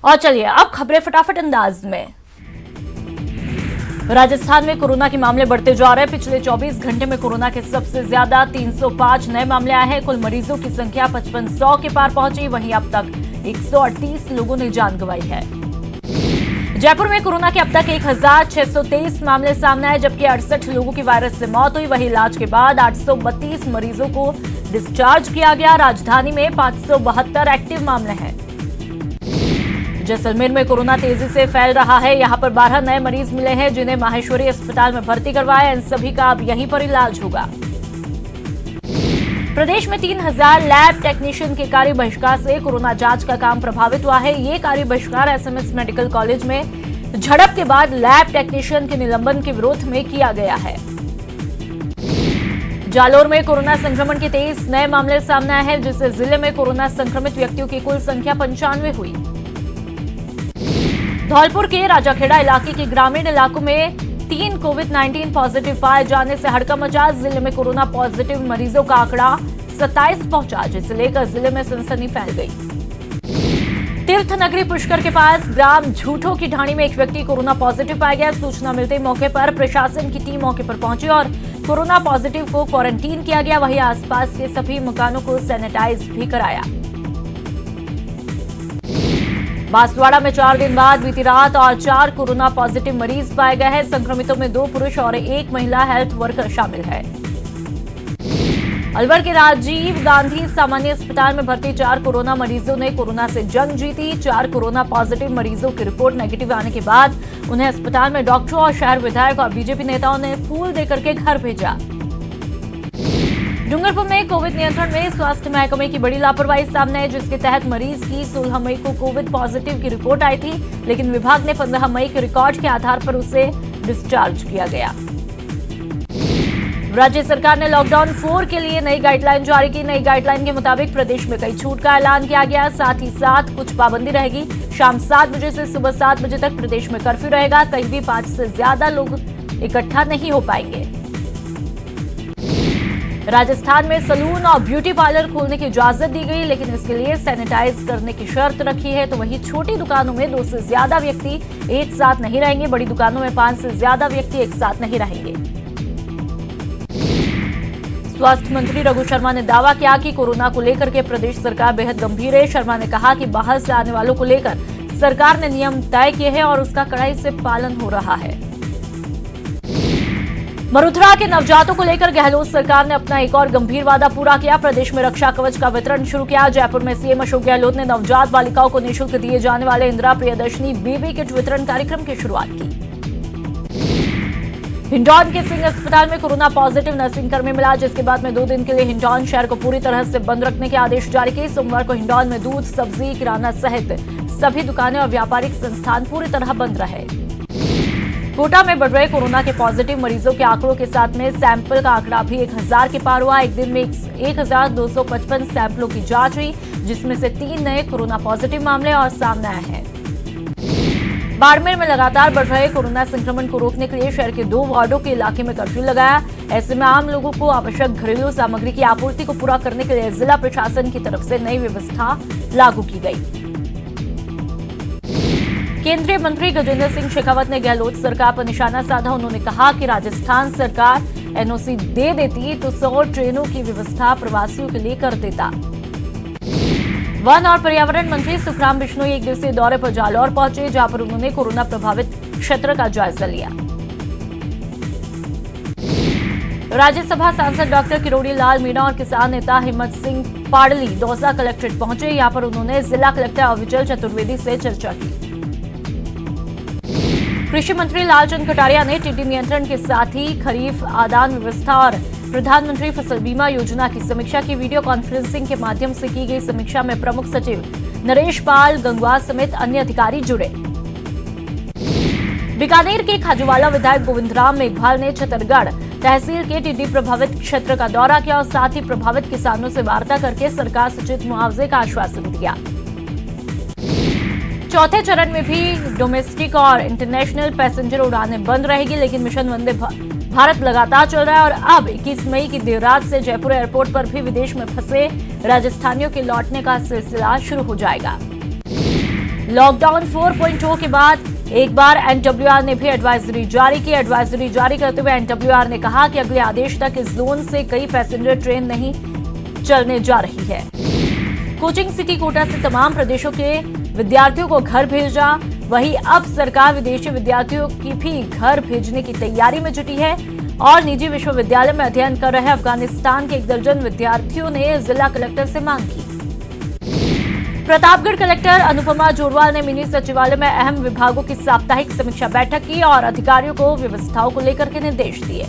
और चलिए अब खबरें फटाफट अंदाज में। राजस्थान में कोरोना के मामले बढ़ते जा रहे हैं। पिछले 24 घंटे में कोरोना के सबसे ज्यादा 305 नए मामले आए हैं। कुल मरीजों की संख्या 5500 के पार पहुंची। वहीं अब तक 138 लोगों ने जान गंवाई है। जयपुर में कोरोना के अब तक 1623 मामले सामने आए, जबकि 68 लोगों की वायरस से मौत हुई। वहीं इलाज के बाद 832 मरीजों को डिस्चार्ज किया गया। राजधानी में 572 एक्टिव मामले हैं। जैसलमेर में कोरोना तेजी से फैल रहा है। यहां पर 12 नए मरीज मिले हैं, जिन्हें माहेश्वरी अस्पताल में भर्ती करवाया। इन सभी का अब यहीं पर इलाज होगा। प्रदेश में 3000 लैब टेक्नीशियन के कार्य बहिष्कार से कोरोना जांच का काम प्रभावित हुआ है। ये कार्य बहिष्कार एसएमएस मेडिकल कॉलेज में झड़प के बाद लैब टेक्नीशियन के निलंबन के विरोध में किया गया है। जालोर में कोरोना संक्रमण के 23 नए मामले सामने आए हैं, जिससे जिले में कोरोना संक्रमित व्यक्तियों की कुल संख्या 95 हुई। धौलपुर के राजाखेड़ा इलाके के ग्रामीण इलाकों में 3 कोविड-19 पॉजिटिव पाए जाने से हड़कंप मचा। जिले में कोरोना पॉजिटिव मरीजों का आंकड़ा 27 पहुंचा, जिसे लेकर जिले में सनसनी फैल गई। तीर्थ नगरी पुष्कर के पास ग्राम झूठो की ढाणी में एक व्यक्ति कोरोना पॉजिटिव पाया गया। सूचना मिलते ही मौके पर प्रशासन की टीम मौके पर पहुंची और कोरोना पॉजिटिव को क्वारंटीन किया गया। वहीं आसपास के सभी मकानों को सैनिटाइज भी कराया। बांसवाड़ा में 4 दिन बाद बीती रात और 4 कोरोना पॉजिटिव मरीज पाए गए हैं। संक्रमितों में 2 पुरुष और 1 महिला हेल्थ वर्कर शामिल है। अलवर के राजीव गांधी सामान्य अस्पताल में भर्ती 4 कोरोना मरीजों ने कोरोना से जंग जीती। 4 कोरोना पॉजिटिव मरीजों की रिपोर्ट नेगेटिव आने के बाद उन्हें अस्पताल में डॉक्टरों और शहर विधायक और बीजेपी नेताओं ने फूल देकर के घर भेजा। डूंगरपुर में कोविड नियंत्रण में स्वास्थ्य महकमे की बड़ी लापरवाही सामने है, जिसके तहत मरीज की 16 मई को कोविड पॉजिटिव की रिपोर्ट आई थी, लेकिन विभाग ने 15 मई के रिकॉर्ड के आधार पर उसे डिस्चार्ज किया गया। राज्य सरकार ने लॉकडाउन 4 के लिए नई गाइडलाइन जारी की। नई गाइडलाइन के मुताबिक प्रदेश में कई छूट का ऐलान किया गया। साथ ही साथ कुछ पाबंदी रहेगी। शाम 7 बजे से सुबह 7 बजे तक प्रदेश में कर्फ्यू रहेगा। कहीं भी 5 से ज्यादा लोग इकट्ठा नहीं हो पाएंगे। राजस्थान में सलून और ब्यूटी पार्लर खोलने की इजाजत दी गई, लेकिन इसके लिए सैनिटाइज करने की शर्त रखी है। तो वहीं छोटी दुकानों में 2 से ज्यादा व्यक्ति एक साथ नहीं रहेंगे। बड़ी दुकानों में 5 से ज्यादा व्यक्ति एक साथ नहीं रहेंगे। स्वास्थ्य मंत्री रघु शर्मा ने दावा किया कि कोरोना को लेकर के प्रदेश सरकार बेहद गंभीर है। शर्मा ने कहा कि बाहर से आने वालों को लेकर सरकार ने नियम तय किए हैं और उसका कड़ाई से पालन हो रहा है। मरुथरा के नवजातों को लेकर गहलोत सरकार ने अपना एक और गंभीर वादा पूरा किया। प्रदेश में रक्षा कवच का वितरण शुरू किया। जयपुर में सीएम अशोक गहलोत ने नवजात बालिकाओं को निःशुल्क दिए जाने वाले इंदिरा प्रियदर्शनी बेबी किट वितरण कार्यक्रम की शुरुआत की। हिंडौन के सिंह अस्पताल में कोरोना पॉजिटिव नर्सिंग कर्मी मिला, जिसके बाद में 2 दिन के लिए हिंडौन शहर को पूरी तरह से बंद रखने के आदेश जारी किए। सोमवार को हिंडौन में दूध, सब्जी, किराना सहित सभी दुकानें और व्यापारिक संस्थान पूरी तरह बंद रहे। कोटा में बढ़ रहे कोरोना के पॉजिटिव मरीजों के आंकड़ों के साथ में सैंपल का आंकड़ा भी 1000 के पार हुआ। एक दिन में 1255 सैंपलों की जांच हुई, जिसमें से 3 नए कोरोना पॉजिटिव मामले और सामने आए हैं। बाड़मेर में लगातार बढ़ रहे कोरोना संक्रमण को रोकने के लिए शहर के 2 वार्डों के इलाके में कर्फ्यू लगाया। ऐसे में आम लोगों को आवश्यक घरेलू सामग्री की आपूर्ति को पूरा करने के लिए जिला प्रशासन की तरफ से नई व्यवस्था लागू की गई। केंद्रीय मंत्री गजेंद्र सिंह शेखावत ने गहलोत सरकार पर निशाना साधा। उन्होंने कहा कि राजस्थान सरकार एनओसी दे देती तो 100 ट्रेनों की व्यवस्था प्रवासियों के लिए कर देता। वन और पर्यावरण मंत्री सुखराम बिश्नोई 1 दिवसीय दौरे पर जालौर पहुंचे, जहां पर उन्होंने कोरोना प्रभावित क्षेत्र का जायजा लिया। राज्यसभा सांसद डॉक्टर किरोड़ी लाल मीणा और किसान नेता हिम्मत सिंह पाडली दौसा कलेक्ट्रेट पहुंचे। यहां पर उन्होंने जिला कलेक्टर अविचल चतुर्वेदी से चर्चा की। कृषि मंत्री लालचंद कटारिया ने टिड्डी नियंत्रण के साथ ही खरीफ आदान व्यवस्था और प्रधानमंत्री फसल बीमा योजना की समीक्षा की। वीडियो कॉन्फ्रेंसिंग के माध्यम से की गई समीक्षा में प्रमुख सचिव नरेश पाल गंगवा समेत अन्य अधिकारी जुड़े। बीकानेर के खाजूवाला विधायक गोविंदराम मेघवाल ने छतरगढ़ तहसील के टिड्डी प्रभावित क्षेत्र का दौरा किया और साथ ही प्रभावित किसानों से वार्ता करके सरकार से उचित मुआवजे का आश्वासन दिया। चौथे चरण में भी डोमेस्टिक और इंटरनेशनल पैसेंजर उड़ानें बंद रहेगी, लेकिन मिशन वंदे भारत लगातार चल रहा है और अब 21 मई की देर रात से जयपुर एयरपोर्ट पर भी विदेश में फंसे राजस्थानियों के लौटने का सिलसिला शुरू हो जाएगा। लॉकडाउन 4.0 के बाद एक बार एनडब्ल्यूआर ने भी एडवाइजरी जारी की। एडवाइजरी जारी करते हुए एनडब्ल्यूआर ने कहा कि अगले आदेश तक इस जोन से कई पैसेंजर ट्रेन नहीं चलने जा रही है। कोचिंग सिटी कोटा से तमाम प्रदेशों के विद्यार्थियों को घर भेजा। वहीं अब सरकार विदेशी विद्यार्थियों की भी घर भेजने की तैयारी में जुटी है और निजी विश्वविद्यालय में अध्ययन कर रहे अफगानिस्तान के 1 दर्जन विद्यार्थियों ने जिला कलेक्टर से मांग की। प्रतापगढ़ कलेक्टर अनुपमा जोरवाल ने मिनी सचिवालय में अहम विभागों की साप्ताहिक समीक्षा बैठक की और अधिकारियों को व्यवस्थाओं को लेकर के निर्देश दिए।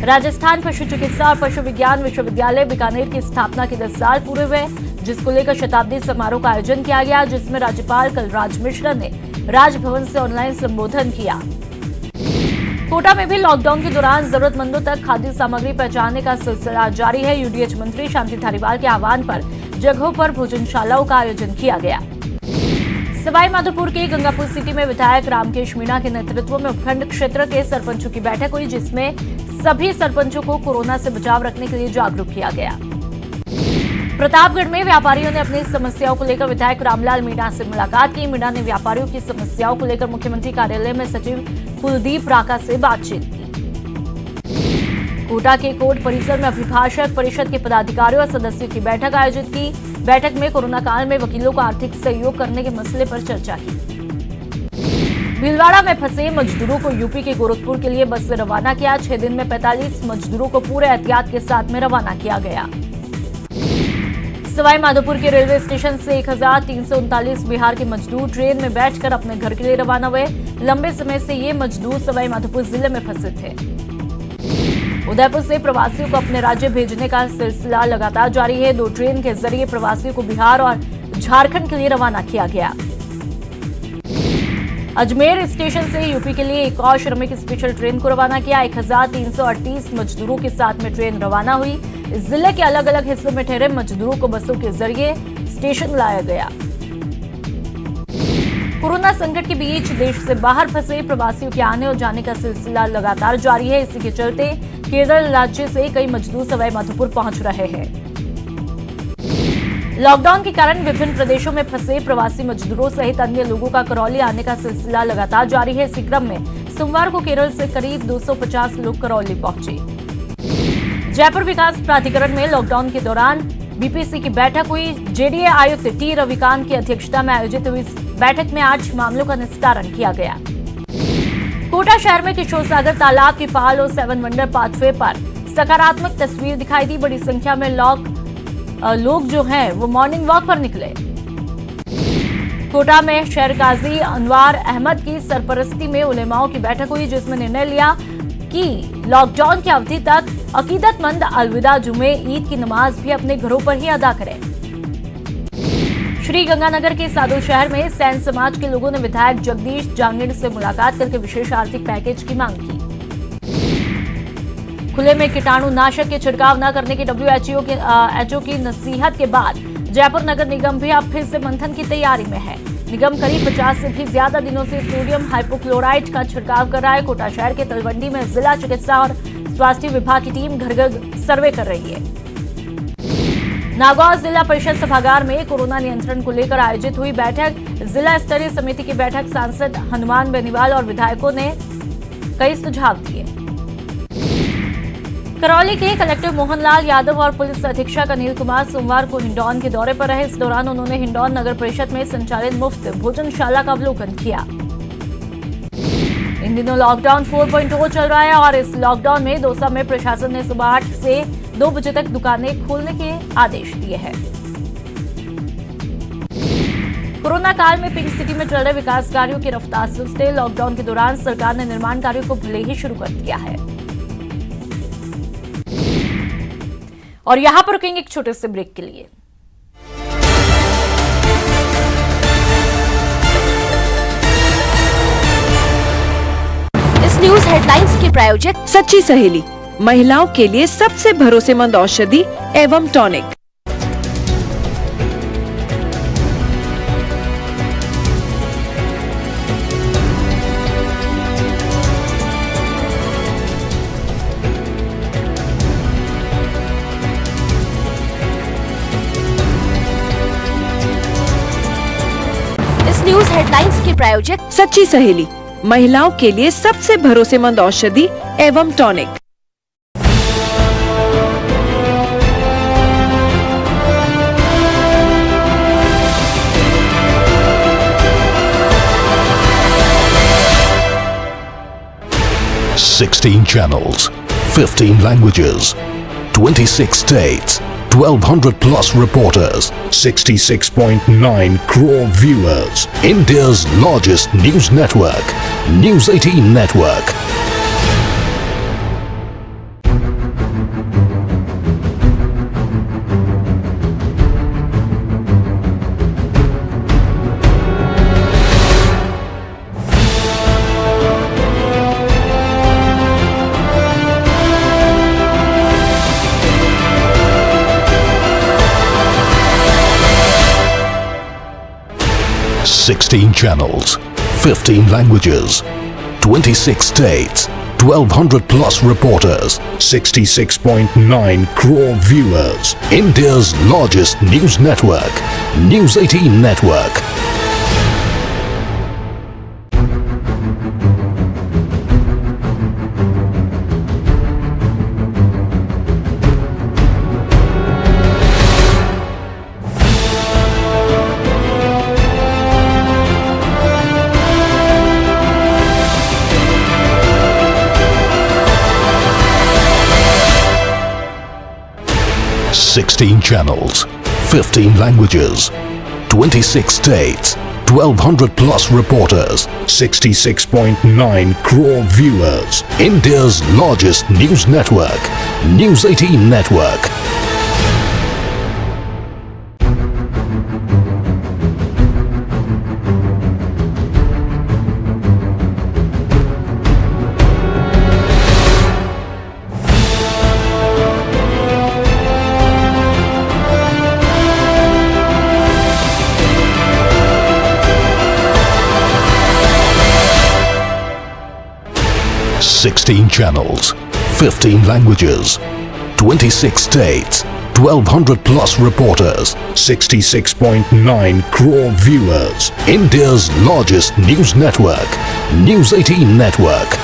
राजस्थान पशु चिकित्सा और पशु विज्ञान विश्वविद्यालय बीकानेर की स्थापना के 10 साल पूरे हुए, जिसको लेकर शताब्दी समारोह का आयोजन किया गया, जिसमें राज्यपाल कलराज मिश्र ने राजभवन से ऑनलाइन संबोधन किया। कोटा में भी लॉकडाउन के दौरान जरूरतमंदों तक खाद्य सामग्री पहुंचाने का सिलसिला जारी है। यूडीएच मंत्री शांति धारीवाल के आह्वान पर जगहों पर भोजनशालाओं का आयोजन किया गया। सवाई माधोपुर के गंगापुर सिटी में विधायक रामकेश मीणा के नेतृत्व में उपखंड क्षेत्र के सरपंचों की बैठक हुई, जिसमें सभी सरपंचों को कोरोना से बचाव रखने के लिए जागरूक किया गया। प्रतापगढ़ में व्यापारियों ने अपनी समस्याओं को लेकर विधायक रामलाल मीणा से मुलाकात की। मीणा ने व्यापारियों की समस्याओं को लेकर मुख्यमंत्री कार्यालय में सचिव कुलदीप राका से बातचीत की। कोटा के कोर्ट परिसर में अभिभाषक परिषद के पदाधिकारियों और सदस्यों की बैठक आयोजित की। बैठक में कोरोना काल में वकीलों को आर्थिक सहयोग करने के मसले पर चर्चा की। भीलवाड़ा में फंसे मजदूरों को यूपी के गोरखपुर के लिए बस से रवाना किया। 6 दिन में 45 मजदूरों को पूरे एहतियात के साथ में रवाना किया गया। सवाई माधोपुर के रेलवे स्टेशन से 1339 बिहार के मजदूर ट्रेन में बैठकर अपने घर के लिए रवाना हुए। लंबे समय से ये मजदूर सवाई माधोपुर जिले में फंसे थे। उदयपुर से प्रवासियों को अपने राज्य भेजने का सिलसिला लगातार जारी है। 2 ट्रेन के जरिए प्रवासियों को बिहार और झारखंड के लिए रवाना किया गया। अजमेर स्टेशन से यूपी के लिए एक और श्रमिक स्पेशल ट्रेन को रवाना किया। 1338 मजदूरों के साथ में ट्रेन रवाना हुई। जिले के अलग अलग हिस्सों में ठहरे मजदूरों को बसों के जरिए स्टेशन लाया गया। कोरोना संकट के बीच देश से बाहर फंसे प्रवासियों के आने और जाने का सिलसिला लगातार जारी है। इसी के चलते केरल राज्य से कई मजदूर सवाई माधोपुर पहुंच रहे हैं। लॉकडाउन के कारण विभिन्न प्रदेशों में फंसे प्रवासी मजदूरों सहित अन्य लोगों का करौली आने का सिलसिला लगातार जारी है। इसी क्रम में सोमवार को केरल से करीब 250 लोग करौली पहुंचे। जयपुर विकास प्राधिकरण में लॉकडाउन के दौरान बीपीसी की बैठक हुई। जेडीए आयुक्त टी रविकांत की अध्यक्षता में आयोजित हुई इस बैठक में 8 मामलों का निस्तारण किया गया। कोटा शहर में किशोर सागर तालाब की पहाल और 7 वंडर पाथवे पर सकारात्मक तस्वीर दिखाई दी। बड़ी संख्या में लोग जो हैं वो मॉर्निंग वॉक पर निकले। कोटा में शहर काजी अनवार अहमद की सरपरस्ती में उलेमाओं की बैठक हुई, जिसमें निर्णय लिया कि लॉकडाउन की अवधि तक अकीदतमंद अलविदा जुमे ईद की नमाज भी अपने घरों पर ही अदा करें। श्री गंगानगर के सादुल शहर में सैन समाज के लोगों ने विधायक जगदीश जांगिड़ से मुलाकात करके विशेष आर्थिक पैकेज की मांग की। खुले में कीटाणु नाशक के छिड़काव न करने की WHO की नसीहत के बाद जयपुर नगर निगम भी अब फिर से मंथन की तैयारी में है। निगम करीब 50 से भी ज्यादा दिनों से सोडियम हाइपोक्लोराइड का छिड़काव कर रहा है। कोटा शहर के तलवंडी में जिला चिकित्सा और स्वास्थ्य विभाग की टीम घर घर सर्वे कर रही है। नागौर जिला परिषद सभागार में कोरोना नियंत्रण को लेकर आयोजित हुई बैठक। जिला स्तरीय समिति की बैठक सांसद हनुमान बेनीवाल और विधायकों ने कई सुझाव दिए। करौली के कलेक्टर मोहनलाल यादव और पुलिस अधीक्षक अनिल कुमार सोमवार को हिंडौन के दौरे पर रहे। इस दौरान उन्होंने हिंडौन नगर परिषद में संचालित मुफ्त भोजनशाला का अवलोकन किया। इन दिनों लॉकडाउन 4.0 चल रहा है और इस लॉकडाउन में दौसा में प्रशासन ने सुबह 8 से 2 बजे तक दुकानें खोलने के आदेश दिए हैं। कोरोना काल में पिंक सिटी में चल रहे विकास कार्यों की रफ्तार सुस्ते। लॉकडाउन के दौरान सरकार ने निर्माण कार्यों को भले ही शुरू कर दिया है। और यहां पर रुकेंगे एक छोटे से ब्रेक के लिए। इस न्यूज हेडलाइंस के प्रायोजक सच्ची सहेली, महिलाओं के लिए सबसे भरोसेमंद औषधि एवं टॉनिक। न्यूज हेडलाइंस के प्रायोजक सच्ची सहेली, महिलाओं के लिए सबसे भरोसेमंद औषधि एवं tonic. Sixteen channels, 15 languages, 26 states, 1200 plus reporters, 66.9 crore viewers. India's largest news network, News 18 Network. Sixteen channels, 15 languages, 26 states, 1200 plus reporters, 66.9 crore viewers. India's largest news network, News 18 Network. Sixteen channels, 15 languages, 26 states, 1200 plus reporters, 66.9 crore viewers. India's largest news network, News 18 Network. Sixteen channels, 15 languages, 26 states, 1200 plus reporters, 66.9 crore viewers. India's largest news network, News 18 Network.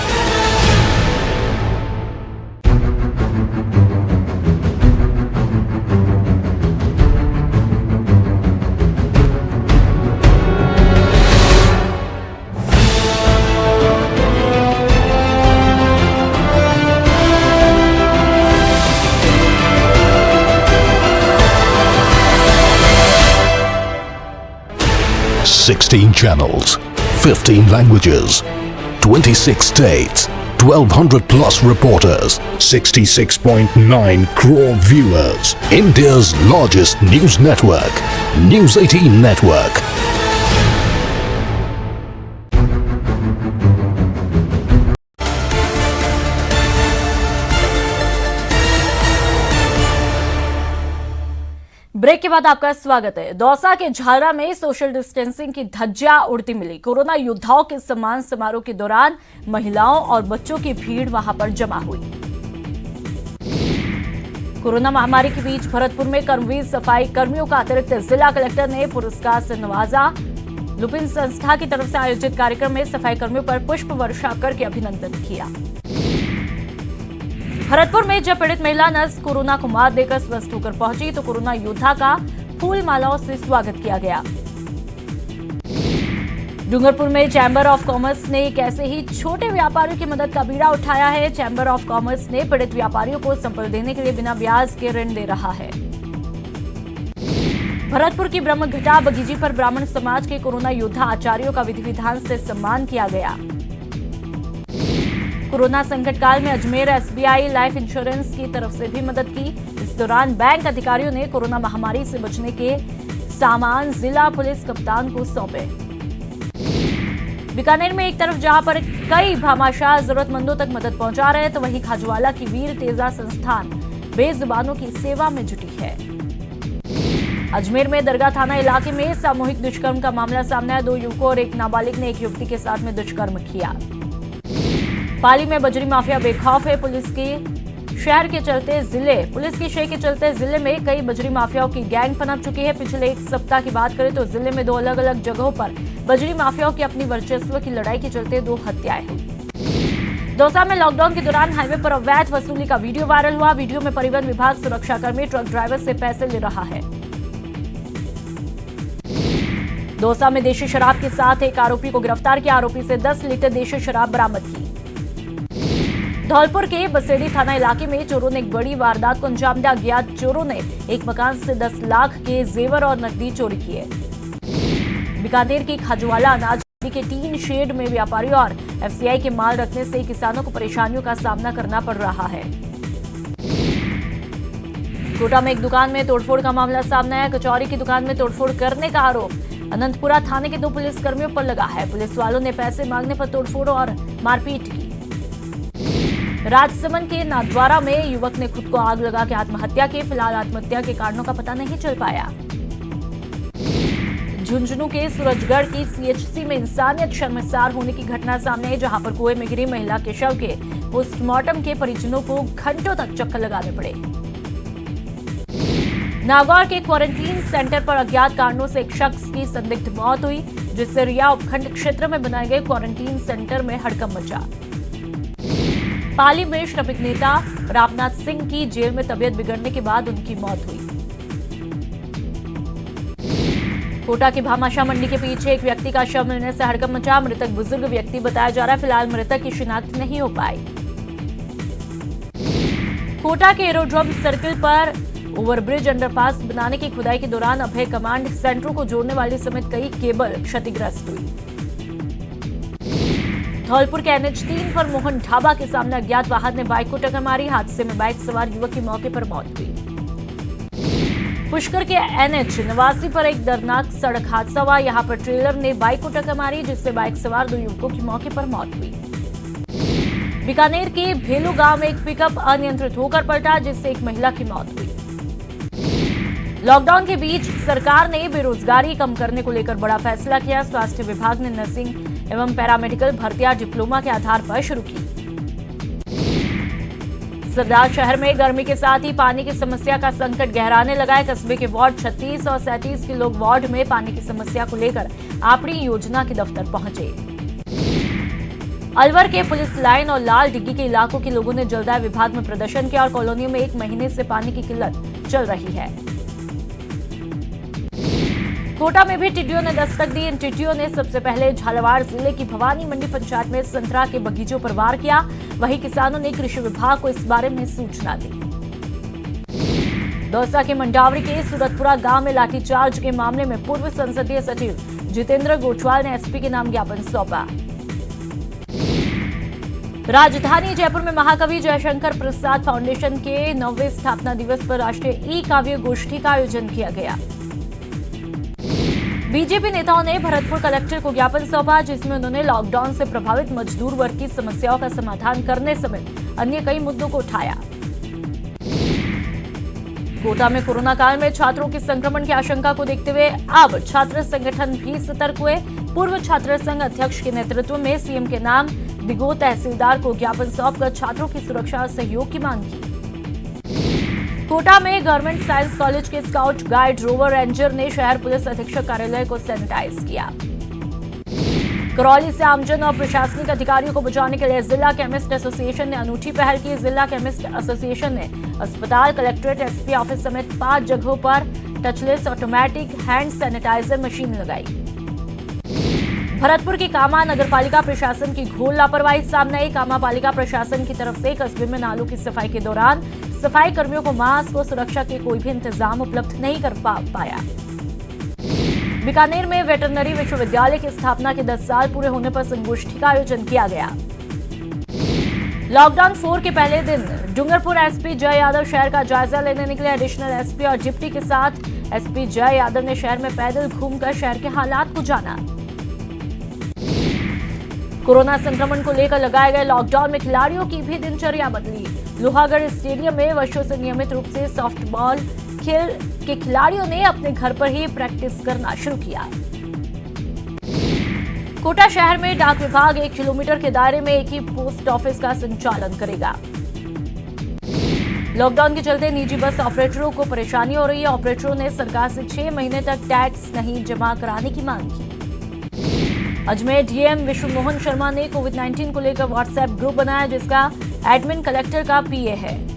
Sixteen channels, 15 languages, 26 states, 1200 plus reporters, 66.9 crore viewers. India's largest news network, News 18 Network. Break के बाद आपका स्वागत है। दौसा के झालरा में social distancing की धज्जियां उड़ती मिली। कोरोना योद्धाओं के सम्मान समारोह के दौरान महिलाओं और बच्चों की भीड़ वहां पर जमा हुई। कोरोना महामारी के बीच भरतपुर में कर्मवीर सफाई कर्मियों का अतिरिक्त जिला कलेक्टर ने पुरस्कार से नवाजा। लुपिन संस्था की तरफ से आयोजित कार्यक्रम में सफाई कर्मियों पर पुष्प वर्षा करके अभिनंदन किया। भरतपुर में जब पीड़ित महिला नर्स कोरोना को मात देकर स्वस्थ होकर पहुंची तो कोरोना योद्धा का फूल मालाओं से स्वागत किया गया। डूंगरपुर में चैंबर ऑफ कॉमर्स ने एक ऐसे ही छोटे व्यापारियों की मदद का बीड़ा उठाया है। चैंबर ऑफ कॉमर्स ने पीड़ित व्यापारियों को संबल देने के लिए बिना ब्याज के ऋण दे रहा है। भरतपुर की ब्रह्मघटा बगीची पर ब्राह्मण समाज के कोरोना योद्धा आचार्यों का विधि विधान से सम्मान किया गया। कोरोना संकट काल में अजमेर एसबीआई लाइफ इंश्योरेंस की तरफ से भी मदद की। इस दौरान बैंक अधिकारियों ने कोरोना महामारी से बचने के सामान जिला पुलिस कप्तान को सौंपे। बीकानेर में एक तरफ जहां पर कई भामाशाह जरूरतमंदों तक मदद पहुंचा रहे हैं, तो वहीं खाजवाला की वीर तेजा संस्थान बेजुबानों की सेवा में जुटी है। अजमेर में दरगाह थाना इलाके में सामूहिक दुष्कर्म का मामला सामने आया। 2 युवकों और एक नाबालिग ने एक युवती के साथ में दुष्कर्म किया। पाली में बजरी माफिया बेखौफ है। पुलिस की शहर के चलते जिले में कई बजरी माफियाओं की गैंग पनप चुकी है। पिछले एक सप्ताह की बात करें तो जिले में 2 अलग अलग जगहों पर बजरी माफियाओं की अपनी वर्चस्व की लड़ाई के चलते 2 हत्याएं हुई। दौसा में लॉकडाउन के दौरान हाईवे पर अवैध वसूली का वीडियो वायरल हुआ। वीडियो में परिवहन विभाग सुरक्षाकर्मी ट्रक ड्राइवर से पैसे ले रहा है। दौसा में देशी शराब के साथ एक आरोपी को गिरफ्तार किया। आरोपी से 10 लीटर देशी शराब बरामद की। धौलपुर के बसेड़ी थाना इलाके में चोरों ने एक बड़ी वारदात को अंजाम दिया। अज्ञात चोरों ने एक मकान से 10 लाख के जेवर और नकदी चोरी किए। बीकानेर की खाजूवाला अनाज के टीन शेड में व्यापारियों और एफसीआई के माल रखने से किसानों को परेशानियों का सामना करना पड़ रहा है। कोटा में एक दुकान में तोड़फोड़ का मामला सामने आया। कचौरी की दुकान में तोड़फोड़ करने का आरोप अनंतपुरा थाने के 2 पुलिसकर्मियों पर लगा है। पुलिस वालों ने पैसे मांगने पर तोड़फोड़ और मारपीट की। राजसमंद के नाथद्वारा में युवक ने खुद को आग लगा के आत्महत्या की। फिलहाल आत्महत्या के कारणों का पता नहीं चल पाया। झुंझुनू के सूरजगढ़ की सीएचसी में इंसानियत शर्मसार होने की घटना सामने आई, जहां पर कुएं में गिरी महिला के शव के पोस्टमार्टम के परिजनों को घंटों तक चक्कर लगाने पड़े। नागौर के क्वारंटीन सेंटर पर अज्ञात कारणों से एक शख्स की संदिग्ध मौत हुई, जिससे रिया उपखंड क्षेत्र में बनाए गए क्वारंटीन सेंटर में हड़कंप मचा। पाली में श्रमिक नेता रामनाथ सिंह की जेल में तबीयत बिगड़ने के बाद उनकी मौत हुई। कोटा की भामाशाह मंडी के पीछे एक व्यक्ति का शव मिलने से हड़कंप मचा। मृतक बुजुर्ग व्यक्ति बताया जा रहा है। फिलहाल मृतक की शिनाख्त नहीं हो पाई। कोटा के एरोड्रोम सर्किल पर ओवरब्रिज अंडरपास बनाने की खुदाई के दौरान अभय कमांड सेंटरों को जोड़ने वाली समेत कई केबल क्षतिग्रस्त हुई। धौलपुर के NH3 पर मोहन ढाबा के सामने अज्ञात वाहन ने बाइक को टक्कर मारी। हादसे में बाइक सवार युवक की मौके पर मौत हुई। पुष्कर के NH 89 पर एक दर्दनाक सड़क हादसा हुआ। यहां पर ट्रेलर ने बाइक को टक्कर मारी, जिससे बाइक सवार 2 युवकों की मौके पर मौत हुई। बीकानेर के भेलू गांव में एक पिकअप अनियंत्रित होकर पलटा, जिससे एक महिला की मौत हुई। लॉकडाउन के बीच सरकार ने बेरोजगारी कम करने को लेकर बड़ा फैसला किया। स्वास्थ्य विभाग ने नर्सिंग एवं पैरामेडिकल भर्तियां डिप्लोमा के आधार पर शुरू की। सरदार शहर में गर्मी के साथ ही पानी की समस्या का संकट गहराने लगा है। कस्बे के वार्ड 36 और 37 के लोग वार्ड में पानी की समस्या को लेकर आपड़ी योजना के दफ्तर पहुंचे। अलवर के पुलिस लाइन और लाल डिग्गी के इलाकों के लोगों ने जलदाय विभाग में प्रदर्शन किया और कॉलोनियों में 1 महीने से पानी की किल्लत चल रही है। कोटा में भी टिड्डियों ने दस्तक दी। इन टिड्डियों ने सबसे पहले झालावाड़ जिले की भवानी मंडी पंचायत में संतरा के बगीचों पर वार किया। वहीं किसानों ने कृषि विभाग को इस बारे में सूचना दी। दौसा के मंडावरी के सूरतपुरा गांव में लाठीचार्ज के मामले में पूर्व संसदीय सचिव जितेंद्र गोठवाल ने एसपी के नाम ज्ञापन सौंपा। राजधानी जयपुर में महाकवि जयशंकर प्रसाद फाउंडेशन के 9वें स्थापना दिवस पर राष्ट्रीय ई-काव्य गोष्ठी का आयोजन किया गया। बीजेपी नेताओं ने भरतपुर कलेक्टर को ज्ञापन सौंपा, जिसमें उन्होंने लॉकडाउन से प्रभावित मजदूर वर्ग की समस्याओं का समाधान करने समेत अन्य कई मुद्दों को उठाया। कोटा में कोरोना काल में छात्रों की संक्रमण की आशंका को देखते हुए अब छात्र संगठन भी सतर्क हुए। पूर्व छात्र संघ अध्यक्ष के नेतृत्व में सीएम के नाम दिगो तहसीलदार को ज्ञापन सौंपकर छात्रों की सुरक्षा और सहयोग की मांग की। कोटा में गवर्नमेंट साइंस कॉलेज के स्काउट गाइड रोवर रेंजर ने शहर पुलिस अधीक्षक कार्यालय को सैनिटाइज किया। करौली से आमजन और प्रशासनिक अधिकारियों को बचाने के लिए जिला केमिस्ट एसोसिएशन ने अनूठी पहल की। जिला केमिस्ट एसोसिएशन ने अस्पताल, कलेक्ट्रेट, एसपी ऑफिस समेत 5 जगहों पर touchless automatic hand sanitizer machine लगाई। भरतपुर की कामा नगरपालिका प्रशासन की घोर लापरवाही सामने आई। कामा पालिका प्रशासन की तरफ से कस्बे में नालों की सफाई के दौरान सफाई कर्मियों को मास्क और सुरक्षा के कोई भी इंतजाम उपलब्ध नहीं कर पाया। बीकानेर में वेटरनरी विश्वविद्यालय की स्थापना के 10 साल पूरे होने पर संगोष्ठी का आयोजन किया गया। लॉकडाउन 4 के पहले दिन डूंगरपुर एसपी जय यादव शहर का जायजा लेने निकले। एडिशनल एसपी और डिप्टी के साथ एसपी जय यादव ने शहर में पैदल घूमकर शहर के हालात को जाना। कोरोना संक्रमण को लेकर लगाए गए लॉकडाउन में खिलाड़ियों की भी दिनचर्या बदली। लोहागढ़ स्टेडियम में वर्षों से नियमित रूप से सॉफ्टबॉल खेल के खिलाड़ियों ने अपने घर पर ही प्रैक्टिस करना शुरू किया। कोटा शहर में डाक विभाग 1 किलोमीटर के दायरे में एक ही पोस्ट ऑफिस का संचालन करेगा। लॉकडाउन के चलते निजी बस ऑपरेटरों को परेशानी हो रही है। ऑपरेटरों ने सरकार से 6 महीने तक टैक्स नहीं जमा कराने की मांग की। अजमेर डीएम विश्व मोहन शर्मा ने कोविड-19 को लेकर व्हाट्सएप ग्रुप बनाया जिसका एडमिन कलेक्टर का पीए है।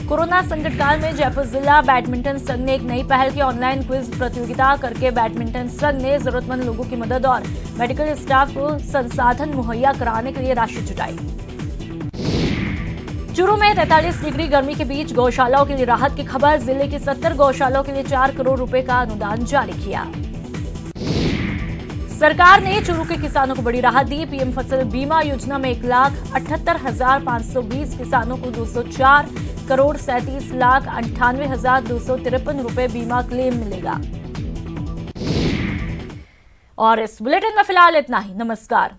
कोरोना संकट काल में जयपुर जिला बैडमिंटन संघ ने एक नई पहल की। ऑनलाइन क्विज प्रतियोगिता करके बैडमिंटन संघ ने जरूरतमंद लोगों की मदद और मेडिकल स्टाफ को संसाधन मुहैया कराने के लिए राशि जुटाई। चूरू में 43 डिग्री गर्मी के बीच गौशालाओं के लिए राहत की खबर। जिले की 70 गौशालाओं के लिए 4 करोड़ रुपए का अनुदान जारी किया। सरकार ने चूरू के किसानों को बड़ी राहत दी। पीएम फसल बीमा योजना में 1,78,520 किसानों को 204 करोड़ 37,98,253 रुपए बीमा क्लेम मिलेगा। और इस बुलेटिन में फिलहाल इतना ही। नमस्कार।